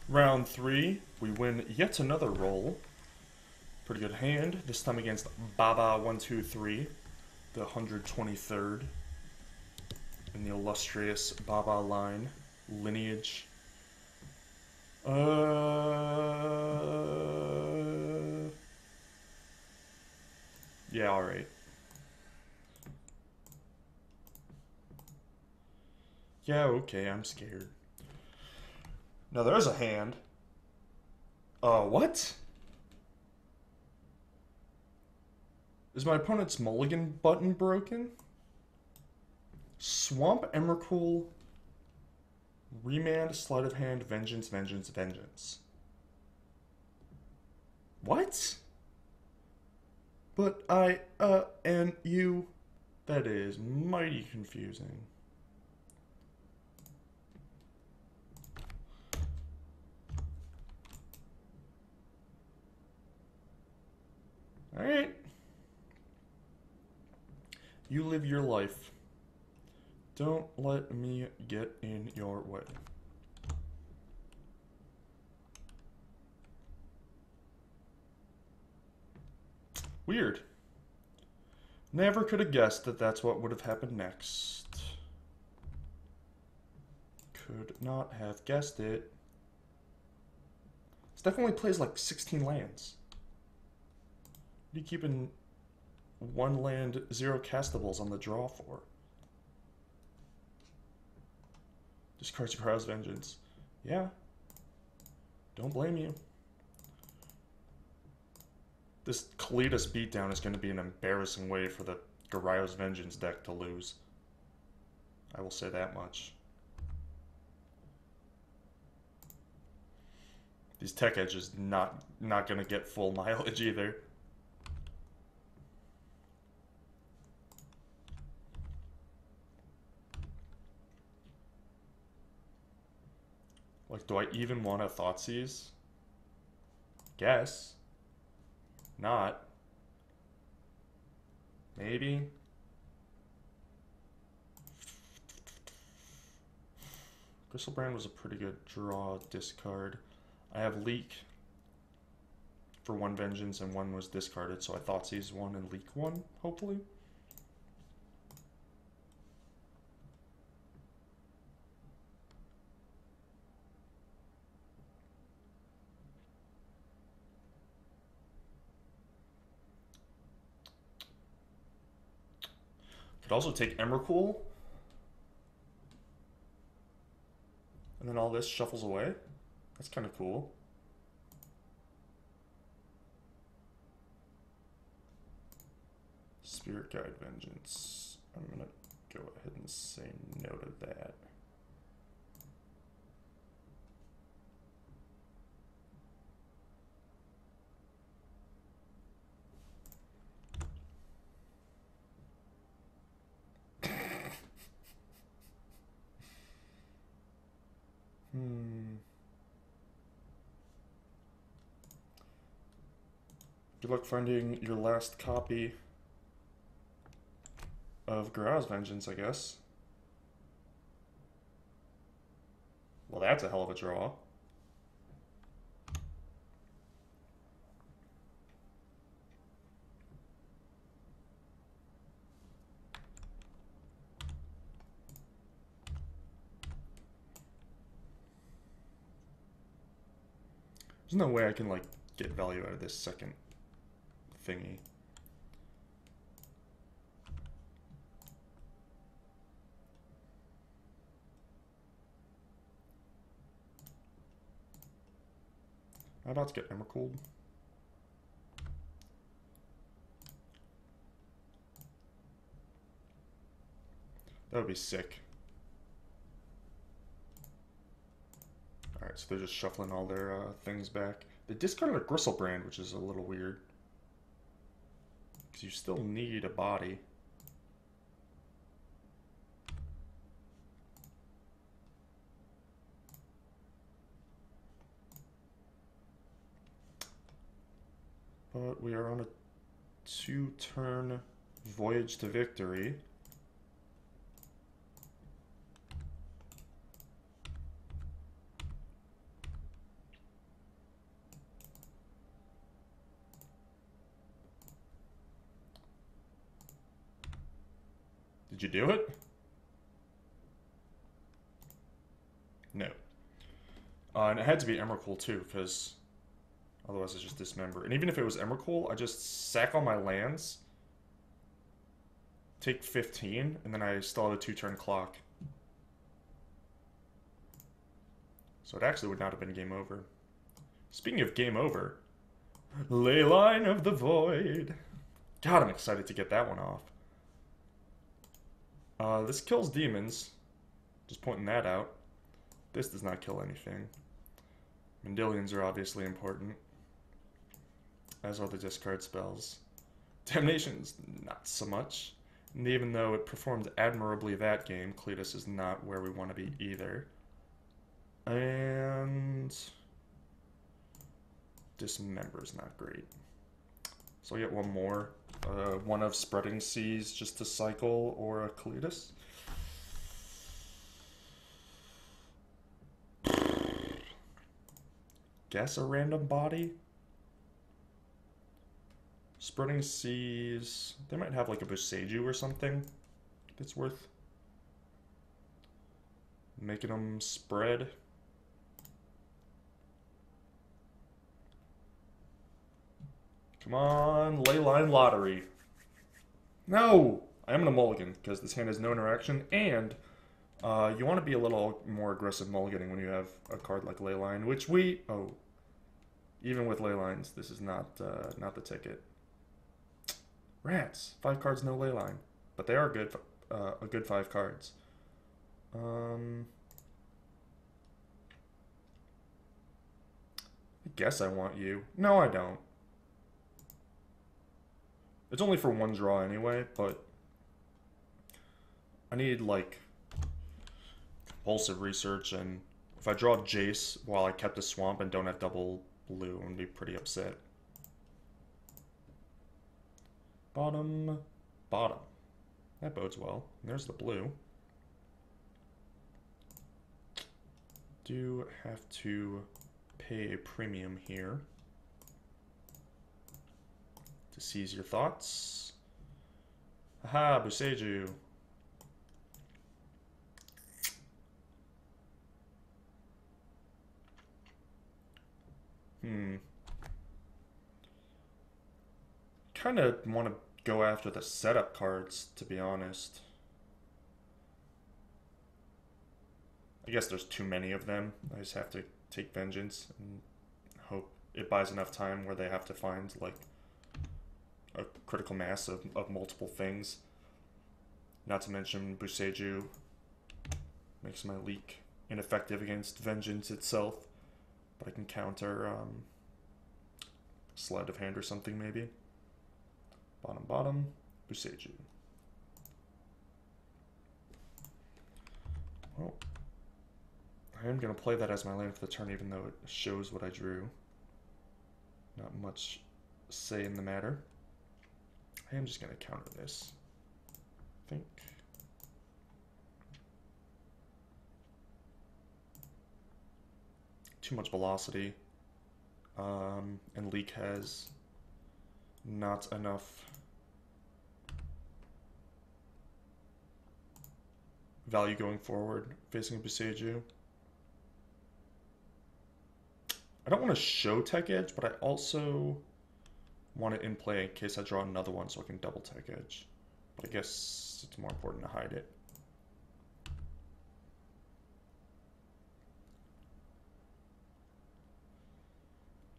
Round 3, we win yet another roll. Pretty good hand, this time against Baba123, the 123rd in the illustrious Baba line lineage. Yeah, alright. Yeah, okay, I'm scared. Now there's a hand. What? Is my opponent's mulligan button broken? Swamp Emrakul, Remand, Sleight of Hand, Vengeance, Vengeance, Vengeance. What? But and you... That is mighty confusing. Alright. You live your life. Don't let me get in your way. Weird. Never could have guessed that that's what would have happened next. Could not have guessed it. This definitely plays like 16 lands. What are you keeping 1 land, 0 castables on the draw for? Discards your Crow's Vengeance. Yeah. Don't blame you. This Kalitas beatdown is going to be an embarrassing way for the Garayo's Vengeance deck to lose. I will say that much. These Tech Edge is not going to get full mileage either. Like, do I even want a Thoughtseize? Guess. Not. Maybe. Gristlebrand was a pretty good draw discard. I have Leak for 1 Vengeance and 1 was discarded, so I Thoughtseize 1 and Leak 1, hopefully. Could also take Emrakul. And then all this shuffles away. That's kind of cool. Spirit Guide Vengeance. I'm going to go ahead and say no to that. Good luck finding your last copy of Garayo's Vengeance, I guess. Well, that's a hell of a draw. There's no way I can, like, get value out of this second thingy. I'm about to get Emrakul. That would be sick. Alright, so they're just shuffling all their things back. They discarded a Gristlebrand, which is a little weird. Because you still need a body. But we are on a 2-turn voyage to victory. Did you do it? No. And it had to be Emrakul too, because otherwise it's just Dismember. And even if it was Emrakul, I just sack all my lands, take 15, and then I still have a 2-turn clock. So it actually would not have been game over. Speaking of game over, Leyline of the Void. God, I'm excited to get that one off. This kills demons. Just pointing that out. This does not kill anything. Mendilians are obviously important, as are the discard spells. Damnation's not so much. And even though it performed admirably that game, Kalitas is not where we want to be either. And Dismember's not great. So I get one more. One of Spreading Seas just to cycle, or a Kalitas. Guess a random body? Spreading Seas. They might have like a Boseiju or something that's worth making them spread. Come on, Leyline Lottery. No! I am going to mulligan, because this hand has no interaction, and you want to be a little more aggressive mulliganing when you have a card like Leyline, which we... Oh. Even with Leylines, this is not the ticket. Rats! 5 cards, no Leyline. But they are good, a good 5 cards. I guess I want you. No, I don't. It's only for 1 draw anyway, but I need, like, compulsive research, and if I draw Jace while I kept a swamp and don't have double blue, I'm going to be pretty upset. Bottom, bottom. That bodes well. There's the blue. Do have to pay a premium here to seize your thoughts. Aha, Boseiju. Kind of want to go after the setup cards, to be honest. I guess there's too many of them. I just have to take Vengeance and hope it buys enough time where they have to find, like, a critical mass of multiple things. Not to mention Boseiju makes my leak ineffective against Vengeance itself. But I can counter Sleight of Hand or something, maybe. Bottom, bottom, Boseiju. Well, I am going to play that as my land for the turn, even though it shows what I drew. Not much say in the matter. I am just going to counter this, I think. Too much velocity. And Leak has not enough value going forward facing a Boseiju. I don't want to show Tech Edge, but I also want it in play in case I draw another one so I can double Tech Edge. But I guess it's more important to hide it.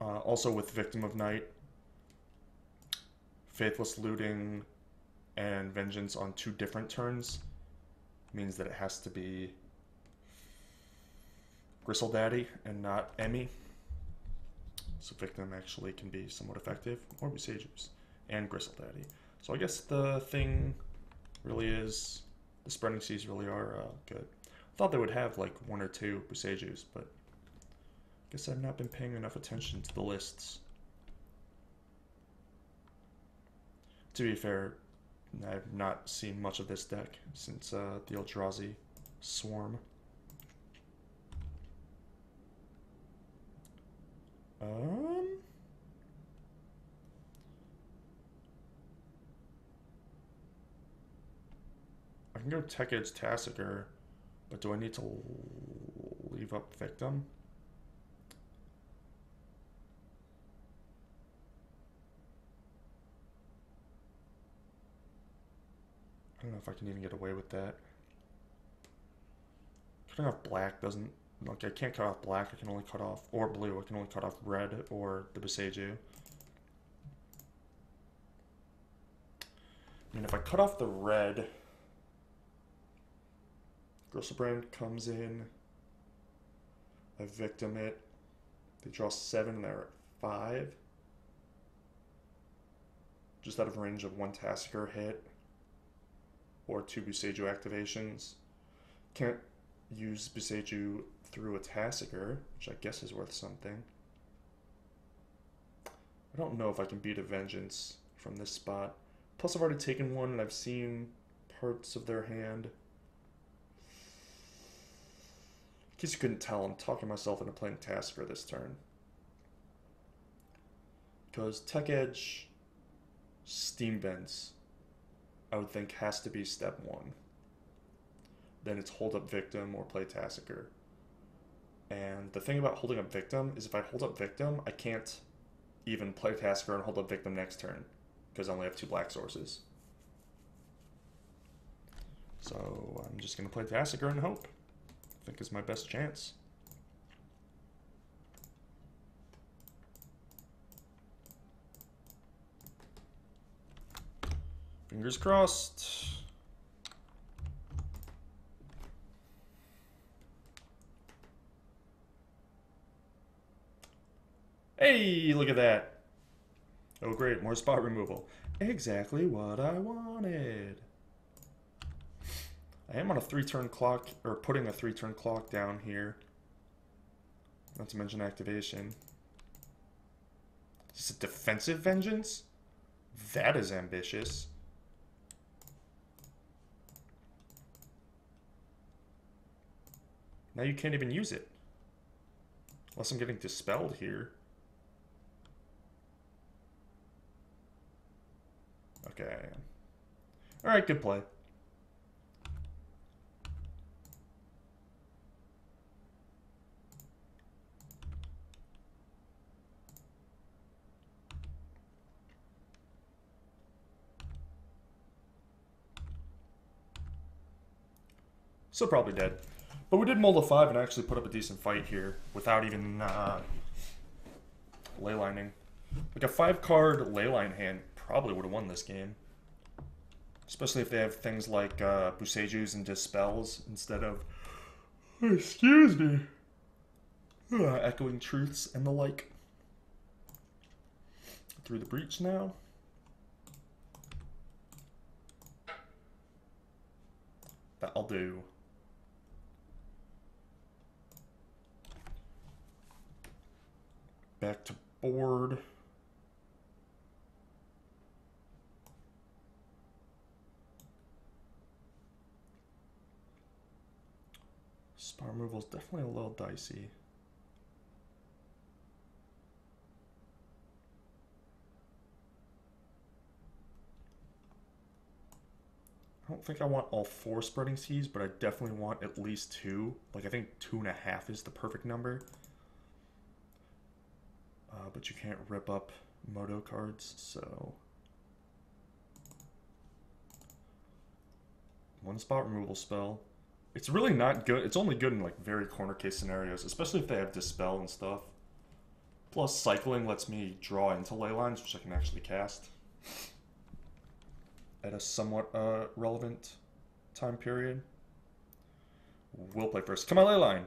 Also with Victim of Night, Faithless Looting and Vengeance on 2 different turns means that it has to be Gristle Daddy and not Emmy. So Victim actually can be somewhat effective, or Boseijus, and Gristle Daddy. So I guess the thing really is, the Spreading Seas really are good. I thought they would have like 1 or 2 Boseijus, but I guess I've not been paying enough attention to the lists. To be fair, I've not seen much of this deck since the Eldrazi Swarm. can go Tech Edge Tassiger, but do I need to leave up Victim? I don't know if I can even get away with that. Cutting off black doesn't... Like, I can't cut off black, I can only cut off... Or blue, I can only cut off red or the Boseiju. I mean, if I cut off the red... Griselbrand comes in. I Victim it. They draw 7 and they're at 5. Just out of range of 1 Tassiger hit. Or 2 Boseiju activations. Can't use Boseiju through a Tassiger, which I guess is worth something. I don't know if I can beat a Vengeance from this spot. Plus I've already taken one and I've seen parts of their hand. In case you couldn't tell, I'm talking myself into playing Tassiger this turn. Because Tech Edge Steam Vents, I would think, has to be step 1. Then it's hold up Victim or play Tassiger. And the thing about holding up Victim is if I hold up Victim, I can't even play Tassiger and hold up Victim next turn, because I only have 2 black sources. So I'm just going to play Tassiger and hope. I think is my best chance. Fingers crossed. Hey, look at that. Oh great, more spot removal. Exactly what I wanted. I am on a 3-turn clock, or putting a 3-turn clock down here. Not to mention activation. Is this a defensive Vengeance? That is ambitious. Now you can't even use it. Unless I'm getting dispelled here. Okay. Alright, good play. Still probably dead. But we did mold a 5 and actually put up a decent fight here without even leylining. Like a 5-card leyline hand probably would have won this game. Especially if they have things like Boseijus and Dispels instead of, excuse me, Echoing Truths and the like. Through the breach now. That'll do. Back to board. Spot removal is definitely a little dicey. I don't think I want all 4 Spreading Seas, but I definitely want at least 2. Like, I think 2.5 is the perfect number. But you can't rip up Moto cards, so... 1 spot removal spell. It's really not good. It's only good in, like, very corner case scenarios, especially if they have Dispel and stuff. Plus, cycling lets me draw into ley lines, which I can actually cast at a somewhat relevant time period. We'll play first. Come on, ley line!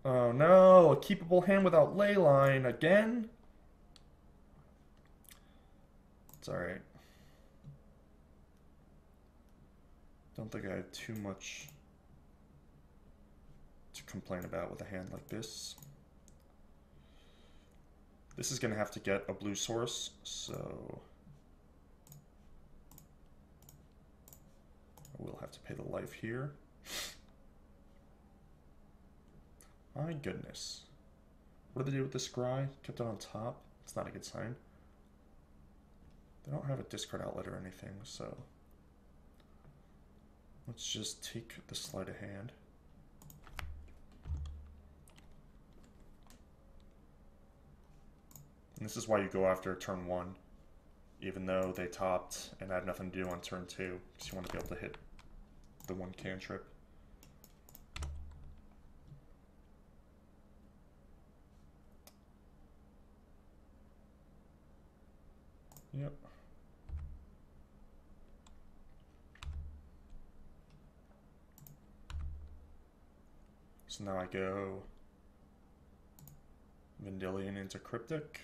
Oh no, a keepable hand without leyline again? It's alright. Don't think I have too much to complain about with a hand like this. This is going to have to get a blue source, so I will have to pay the life here. My goodness. What did they do with this scry? Kept it on top? It's not a good sign. They don't have a discard outlet or anything, so... Let's just take the sleight of hand. And this is why you go after turn 1, even though they topped and I had nothing to do on turn 2, because you want to be able to hit the 1 cantrip. Yep. So now I go Vendilion into Cryptic.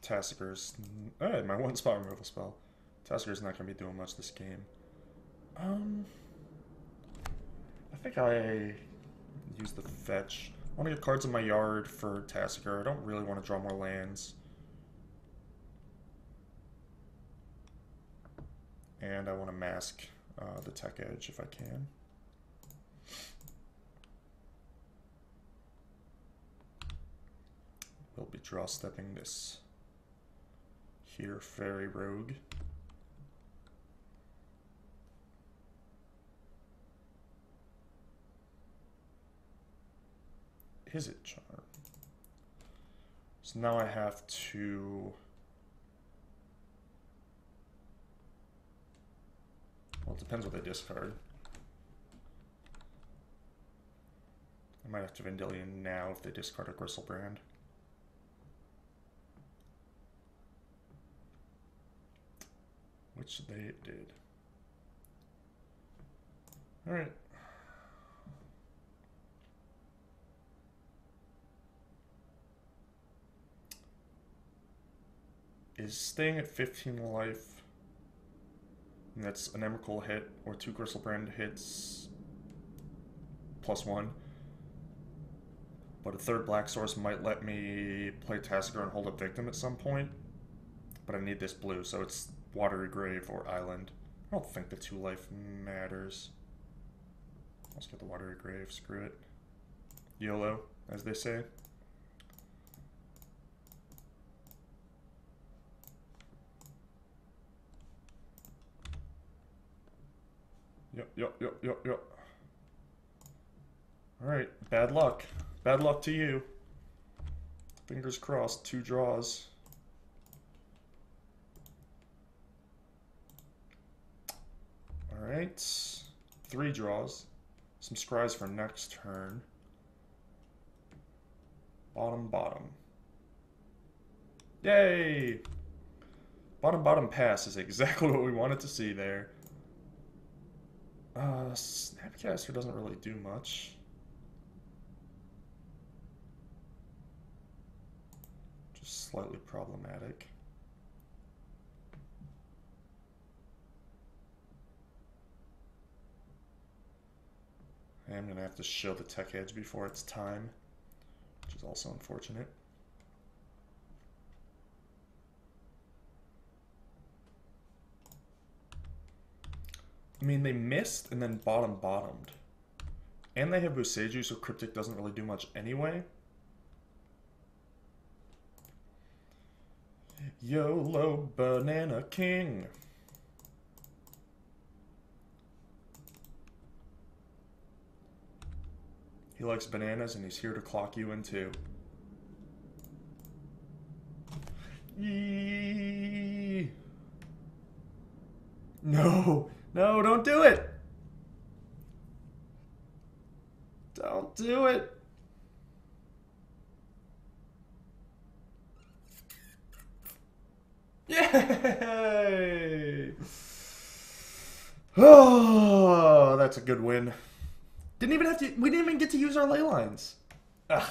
Tassiger's... Alright, my 1 spot removal spell. Tassiger's not going to be doing much this game. I think I use the fetch. I want to get cards in my yard for Tassiger. I don't really want to draw more lands. And I want to mask the Tech Edge if I can. We'll be draw stepping this here, Fairy Rogue. Is it Charm? So now I have to... Well, it depends what they discard. I might have to Vendilion now if they discard a Gristlebrand. Which they did. Alright. Is staying at 15 life, and that's an Emrakul hit, or 2 Gristlebrand hits, +1. But a 3rd Black Source might let me play Tassiger and hold up Victim at some point. But I need this blue, so it's Watery Grave or Island. I don't think the 2 life matters. Let's get the Watery Grave, screw it. YOLO, as they say. Yep. Alright, bad luck. Bad luck to you. Fingers crossed, 2 draws. Alright, 3 draws. Some scries for next turn. Bottom. Yay! Bottom pass is exactly what we wanted to see there. Snapcaster doesn't really do much. Just slightly problematic. I'm going to have to show the Tech Edge before it's time, which is also unfortunate. I mean, they missed and then bottomed. And they have Boseiju, so Cryptic doesn't really do much anyway. YOLO Banana King. He likes bananas and he's here to clock you in too. Yee. No, don't do it. Don't do it. Yay! Oh, that's a good win. We didn't even get to use our ley lines. Ugh.